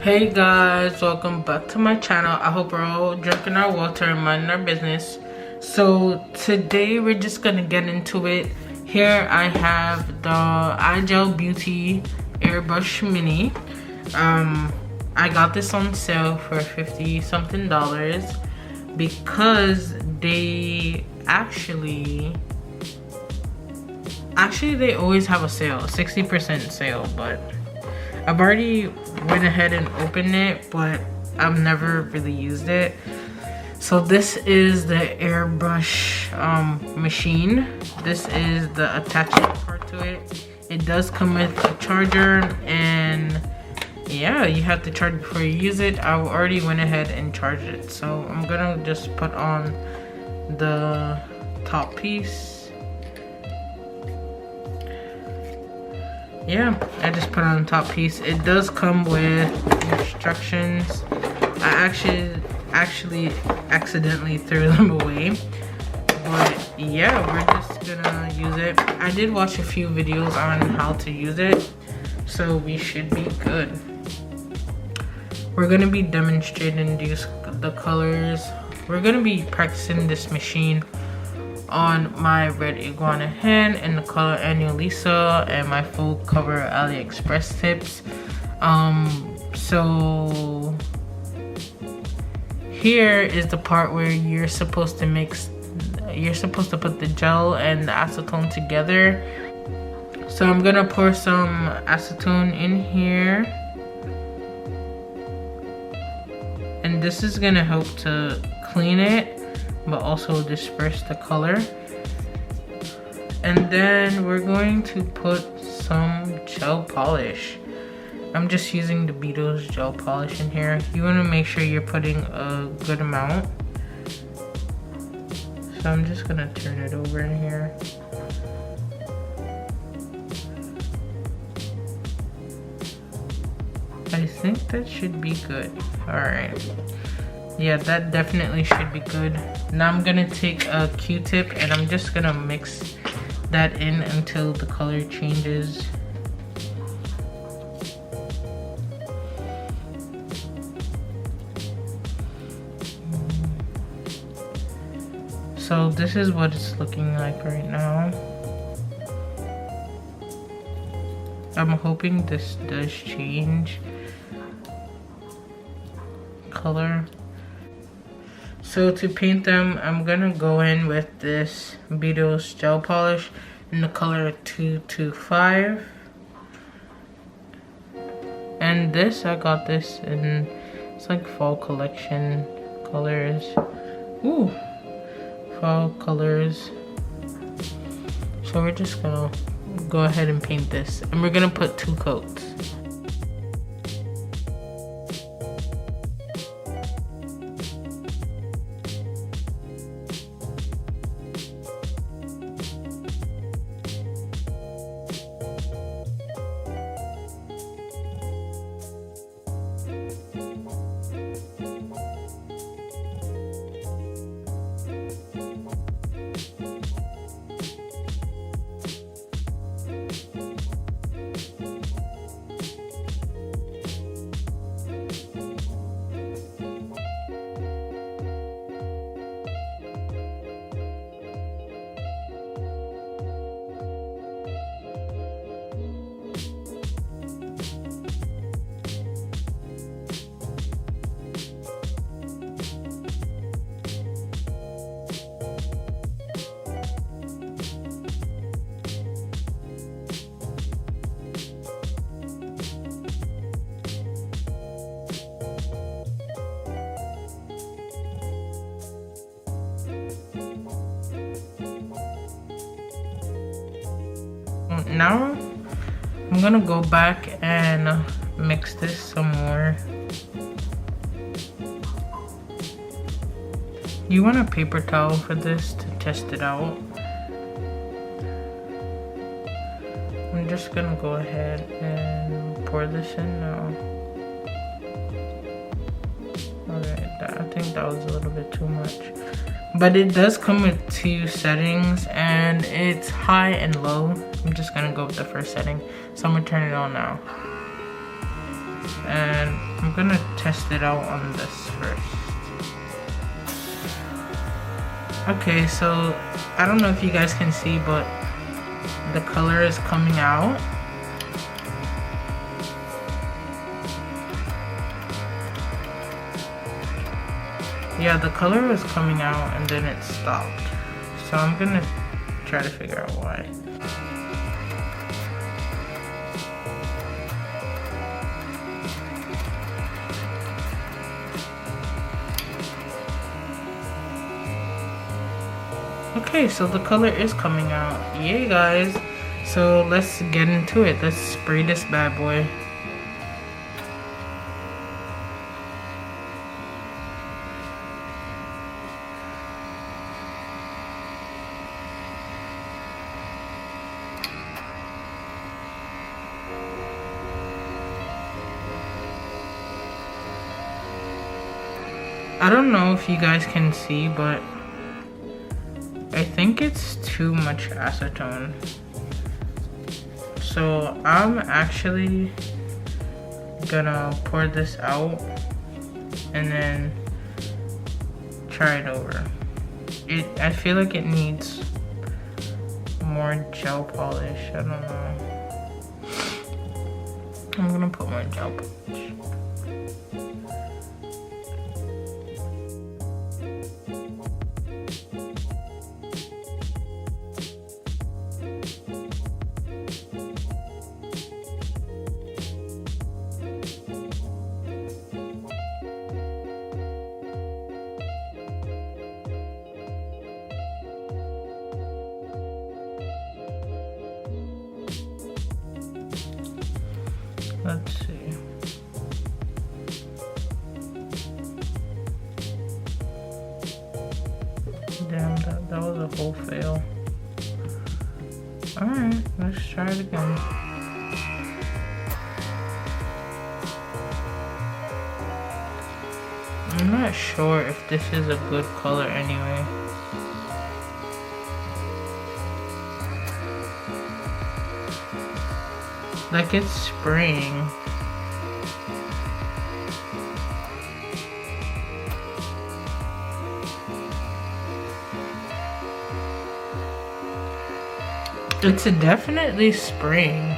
Hey guys, welcome back to my channel. I hope we're all drinking our water and minding our business. So today we're just gonna get into it. Here I have the iGel Beauty Airbrush Mini. I got this on sale for 50 something dollars because they actually they always have a sale, 60% sale, but I've already went ahead and opened it, but I've never really used it. So this is the Airbrush machine. This is the attachment part to it. It does come with a charger, and yeah, you have to charge before you use it. I already went ahead and charged it, so I'm gonna just put on the top piece. Yeah, I just put on the top piece. It does come with instructions. I actually accidentally threw them away, but yeah, we're just gonna use it. I did watch a few videos on how to use it, so we should be good. We're gonna be demonstrating the colors. We're gonna be practicing this machine on my red iguana hen in the color Annalisa and my full cover AliExpress tips. So here is the part where you're supposed to put the gel and the acetone together. So I'm gonna pour some acetone in here, and this is gonna help to clean it but also disperse the color. And then we're going to put some gel polish. I'm just using the Beetles gel polish in here. You want to make sure you're putting a good amount. So I'm just gonna turn it over in here. I think that should be good. Alright. Yeah, that definitely should be good. Now I'm gonna take a Q-tip and I'm just gonna mix that in until the color changes. So this is what it's looking like right now. I'm hoping this does change color. So to paint them, I'm gonna go in with this Beetles gel polish in the color 225. And this, I got this in, it's like fall collection colors. Ooh, fall colors. So we're just gonna go ahead and paint this. And we're gonna put 2 coats. Now I'm gonna go back and mix this some more. You want a paper towel for this to test it out. I'm just gonna go ahead and pour this in now. Alright, I think that was a little bit too much. But it does come with 2 settings and it's high and low. I'm just gonna go with the first setting. So I'm gonna turn it on now. And I'm gonna test it out on this first. Okay, so I don't know if you guys can see, but the color is coming out. Yeah, the color was coming out and then it stopped. So I'm gonna try to figure out why. Okay, so the color is coming out. Yay, guys. So let's get into it. Let's spray this bad boy. I don't know if you guys can see, but I think it's too much acetone. So I'm actually gonna pour this out and then try it over. I feel like it needs more gel polish. I don't know. I'm gonna put more gel polish. Let's see. Damn, that was a whole fail. Alright, let's try it again. I'm not sure if this is a good color anyway. Like it's spraying. It's definitely spraying.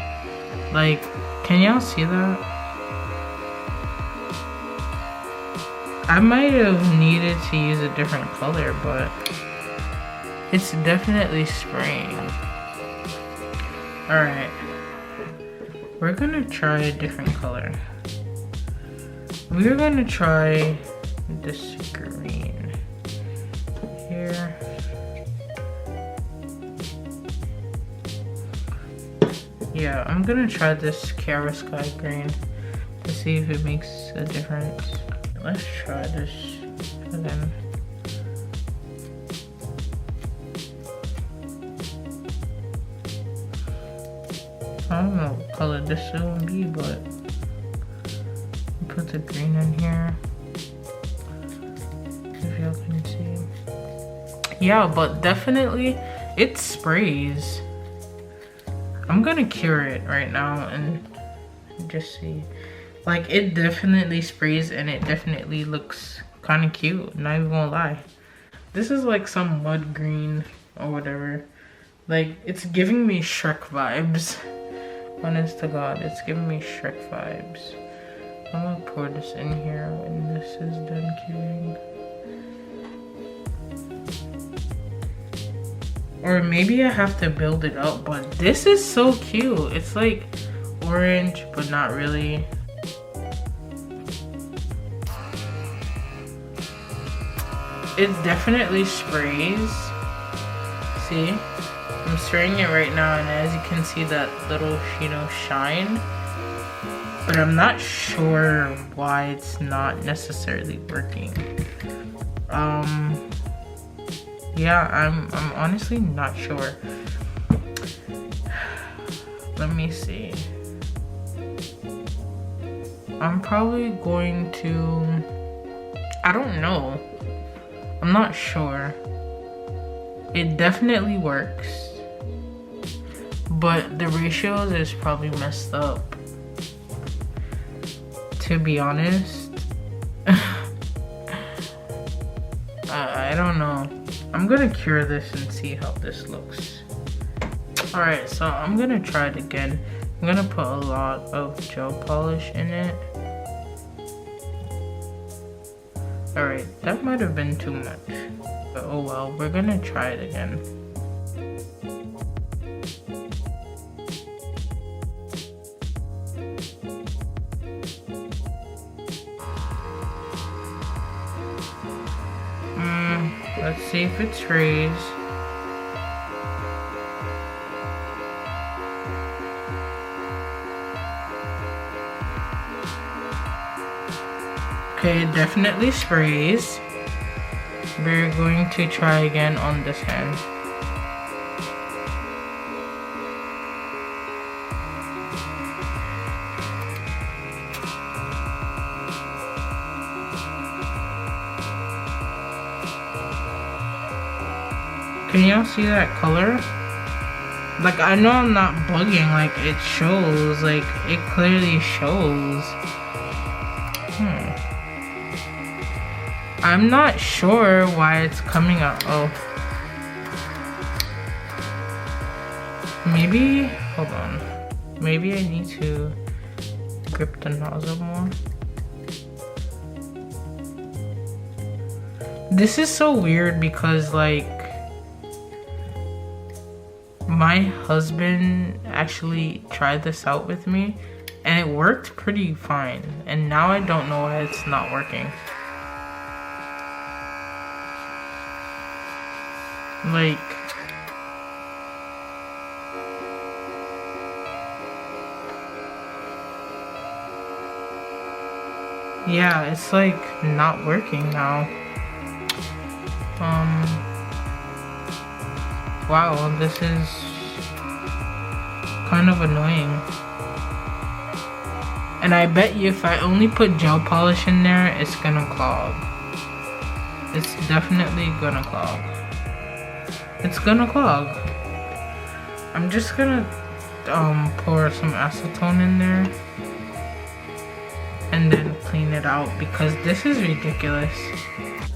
Like, can y'all see that? I might have needed to use a different color, but it's definitely spraying. Alright. We're gonna try a different color. We're gonna try this green here. Yeah, I'm gonna try this Cara Sky green to see if it makes a difference. Let's try this again. I don't know what color this will be, but put the green in here. If y'all can see. Yeah, but definitely it sprays. I'm gonna cure it right now and just see. Like, it definitely sprays and it definitely looks kind of cute, not even gonna lie. This is like some mud green or whatever. Like, it's giving me Shrek vibes. Honest to God, it's giving me Shrek vibes. I'm gonna pour this in here when this is done curing. Or maybe I have to build it up, but this is so cute. It's like orange, but not really. It definitely sprays. See? I'm spraying it right now, and as you can see that little, shine. But I'm not sure why it's not necessarily working. Yeah, I'm honestly not sure. Let me see. I'm probably going to, I don't know. I'm not sure. It definitely works, but the ratios is probably messed up. to be honest, I don't know. I'm gonna cure this and see how this looks. Alright, so I'm gonna try it again. I'm gonna put a lot of gel polish in it. Alright, that might have been too much. But oh well, we're gonna try it again. Let's see if it sprays. Okay, it definitely sprays. We're going to try again on this hand. Can y'all see that color? Like, I know I'm not bugging, like, it shows, like, it clearly shows. I'm not sure why it's coming out. Oh. Maybe, hold on. Maybe I need to grip the nozzle more. This is so weird because, like, my husband actually tried this out with me and it worked pretty fine. And now I don't know why it's not working. Like, yeah, it's like not working now. Wow, this is kind of annoying. And I bet you if I only put gel polish in there, it's gonna clog. It's definitely gonna clog. It's gonna clog. I'm just gonna pour some acetone in there and then clean it out because this is ridiculous.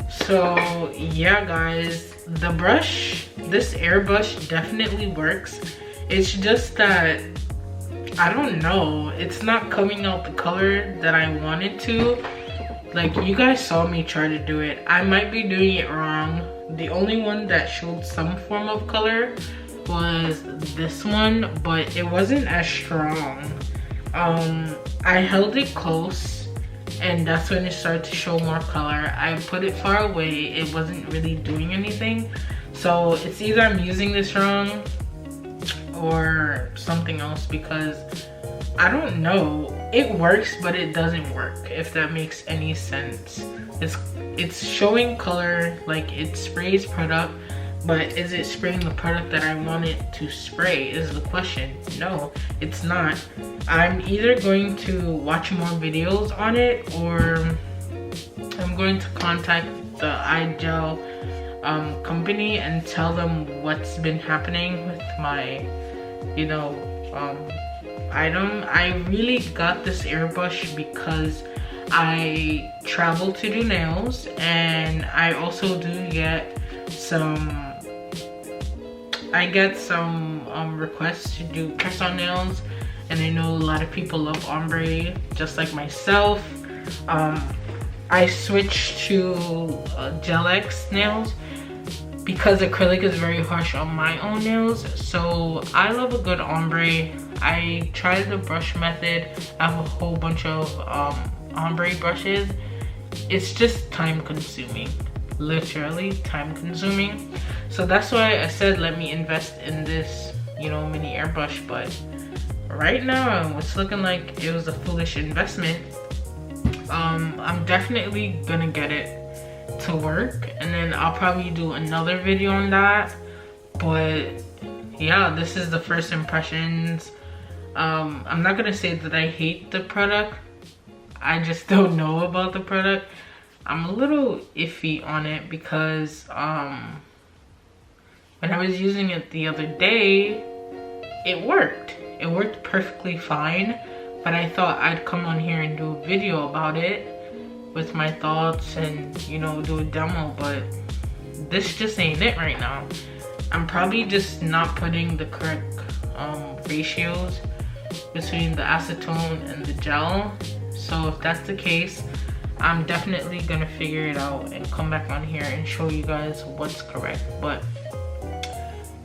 So yeah guys, the brush, this airbrush definitely works. It's just that, I don't know, it's not coming out the color that I wanted to. Like, you guys saw me try to do it. I might be doing it wrong. The only one that showed some form of color was this one, but it wasn't as strong. I held it close and that's when it started to show more color. I put it far away, it wasn't really doing anything. So it's either I'm using this wrong or something else because I don't know. It works, but it doesn't work, if that makes any sense. It's showing color, like it sprays product, but is it spraying the product that I want it to spray is the question. No, it's not. I'm either going to watch more videos on it or I'm going to contact the eye gel company and tell them what's been happening with my, you know, item. I really got this airbrush because I travel to do nails and I also do get some requests to do press on nails, and I know a lot of people love ombre just like myself. I switched to Gel X nails because acrylic is very harsh on my own nails, so I love a good ombre. I tried the brush method. I have a whole bunch of ombre brushes. It's just time consuming, literally time consuming. So that's why I said let me invest in this, you know, mini airbrush. But right now it's looking like it was a foolish investment. I'm definitely gonna get it to work and then I'll probably do another video on that. But yeah, this is the first impressions. I'm not gonna say that I hate the product. I just don't know about the product. I'm a little iffy on it because when I was using it the other day, it worked. It worked perfectly fine. but I thought I'd come on here and do a video about it with my thoughts and, you know, do a demo, but this just ain't it right now. I'm probably just not putting the correct ratios between the acetone and the gel. So if that's the case, I'm definitely gonna figure it out and come back on here and show you guys what's correct. But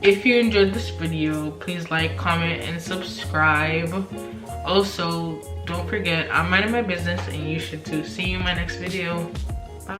if you enjoyed this video, please like, comment, and subscribe. Also, don't forget, I'm minding my business and you should too. See you in my next video.